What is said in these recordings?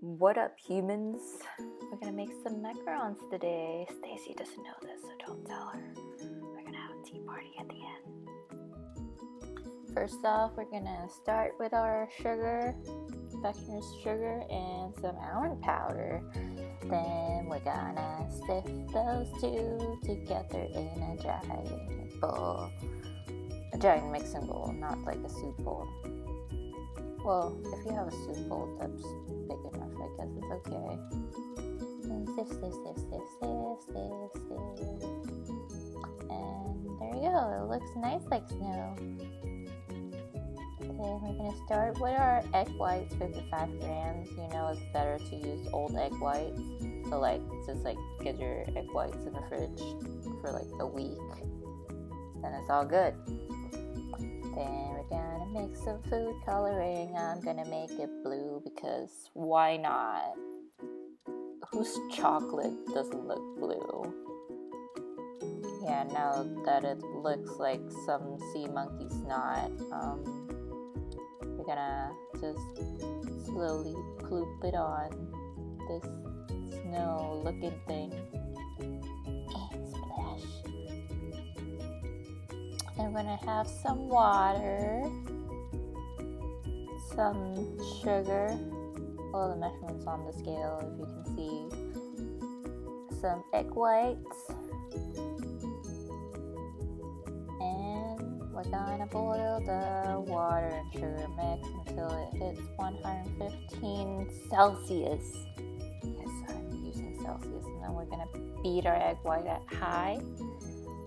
What up, humans? We're gonna make some macarons today. Stacy doesn't know this, so don't tell her. We're gonna have a tea party at the end. First off, we're gonna start with our sugar, Confectioner's sugar, and some almond powder. Then we're gonna sift those two together in a giant bowl. A giant mixing bowl, not like a soup bowl. Well, if you have a soup bowl that's big enough, I guess it's okay. And sift. And there you go, it looks nice like snow. Then we're going to start with our egg whites, 55 grams. You know it's better to use old egg whites. So just get your egg whites in the fridge for like a week. Then it's all good. Then we're gonna mix some food coloring. I'm gonna make it blue because why not? Whose chocolate doesn't look blue? Yeah, now that it looks like some sea monkey snot, we're gonna just slowly ploop it on this snow looking thing. And splash. And we're gonna have some water, some sugar, all the measurements on the scale if you can see, some egg whites, and we're gonna boil the water and sugar mix until it hits 115 Celsius. Yes, I'm using Celsius. And then we're gonna beat our egg white at high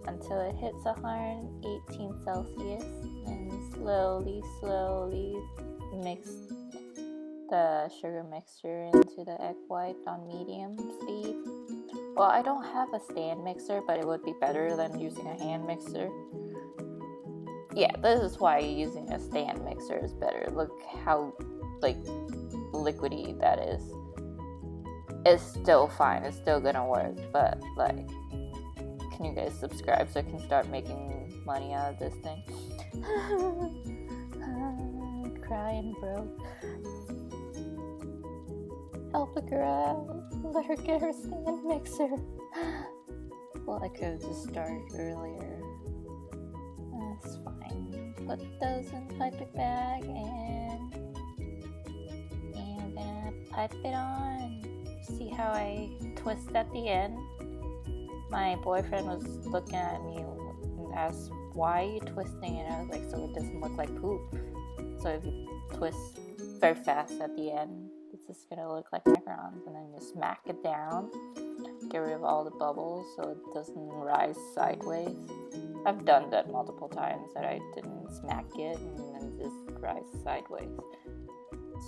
until it hits 118 Celsius, and slowly mix the sugar mixture into the egg white on medium speed. Well, I don't have a stand mixer, but it would be better than using a hand mixer. Yeah, this is why using a stand mixer is better. Look how liquidy that is. It's still fine, it's still gonna work, but can you guys subscribe so I can start making money out of this thing? Crying, bro. Help a girl. Let her get her stand mixer. Well, I could have just started earlier. That's fine. Put those in the piping bag and I'm gonna pipe it on. See how I twist at the end? My boyfriend was looking at me and asked, why are you twisting? And I was like, so it doesn't look like poop. So if you twist very fast at the end, it's just gonna look like macarons. And then you smack it down, get rid of all the bubbles so it doesn't rise sideways. I've done that multiple times, that I didn't smack it and then just rise sideways.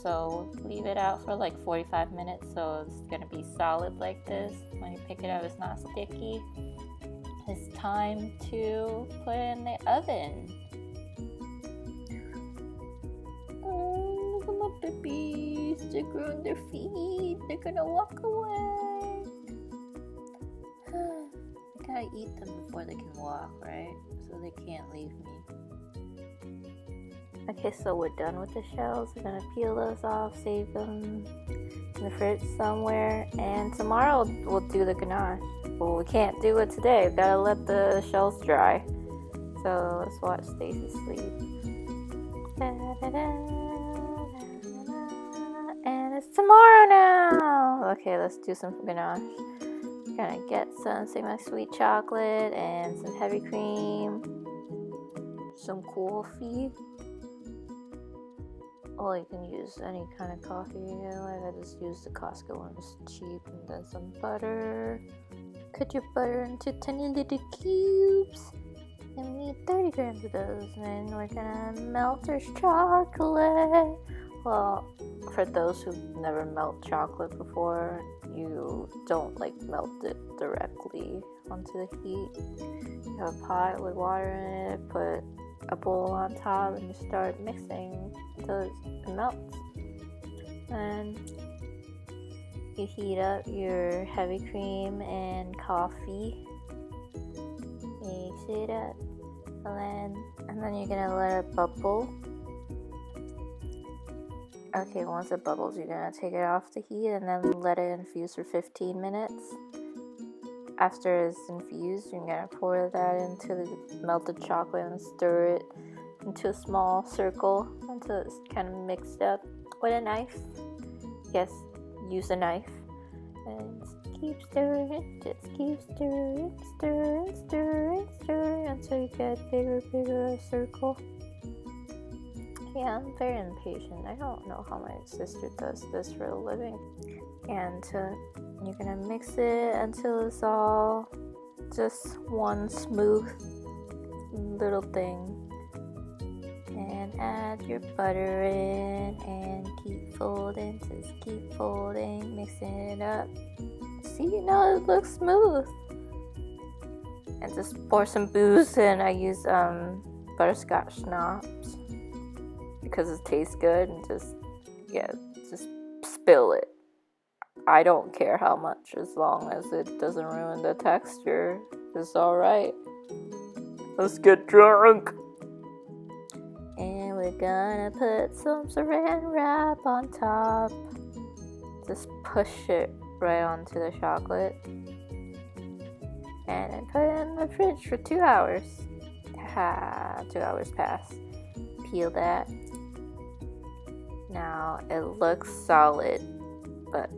So leave it out for 45 minutes so it's gonna be solid like this. When you pick it up, it's not sticky. It's time to put it in the oven. Oh, look at my babies. They're growing their feet. They're gonna walk away. I gotta eat them before they can walk, right? So they can't leave me. Okay, so we're done with the shells. We're gonna peel those off, save them in the fridge somewhere, and tomorrow we'll do the ganache. Well, we can't do it today. We've gotta let the shells dry. So let's watch Stacy sleep. And it's tomorrow now. Okay, let's do some ganache. Gonna get some semi-sweet chocolate and some heavy cream, some coffee. Well, you can use any kind of coffee you like. I just used the Costco one, it's cheap. And then some butter. Cut your butter into tiny little cubes. And we need 30 grams of those. And then we're gonna melt our chocolate. Well, for those who've never melted chocolate before, you don't melt it directly onto the heat. You have a pot with water in it, put a bowl on top, and you start mixing until it melts. And you heat up your heavy cream and coffee, mix it up, and then you're gonna let it bubble. Okay, once it bubbles, you're gonna take it off the heat and then let it infuse for 15 minutes. After it's infused, you're gonna pour that into the melted chocolate and stir it into a small circle until it's kind of mixed up with a knife. Yes, use a knife. And just keep stirring, just keep stirring, stirring until you get bigger a circle. Yeah, I'm very impatient. I don't know how my sister does this for a living. And you're gonna mix it until it's all just one smooth little thing. And add your butter in and keep folding, just keep folding, mixing it up. See, now it looks smooth. And just pour some booze in. I use Scotch Schnapps because it tastes good, and just spill it. I don't care how much, as long as it doesn't ruin the texture. It's alright. Let's get drunk. And we're gonna put some saran wrap on top. Just push it right onto the chocolate. And then put it in the fridge for 2 hours. 2 hours pass. Peel that. Now it looks solid, but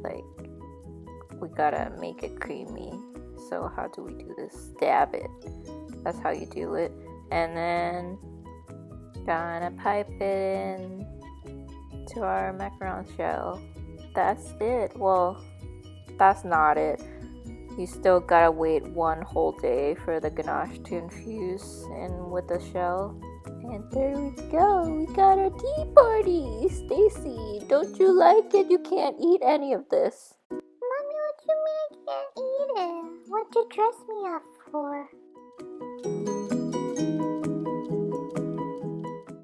we gotta make it creamy. So how do we do this? Stab it. That's how you do it. And then gonna pipe it in to our macaron shell. That's it. Well, that's not it. You still gotta wait 1 whole day for the ganache to infuse in with the shell. And there we go. We got our tea party. Stacy, don't you like it? You can't eat any of this. Mommy, what you mean I can't eat it? What'd you dress me up for?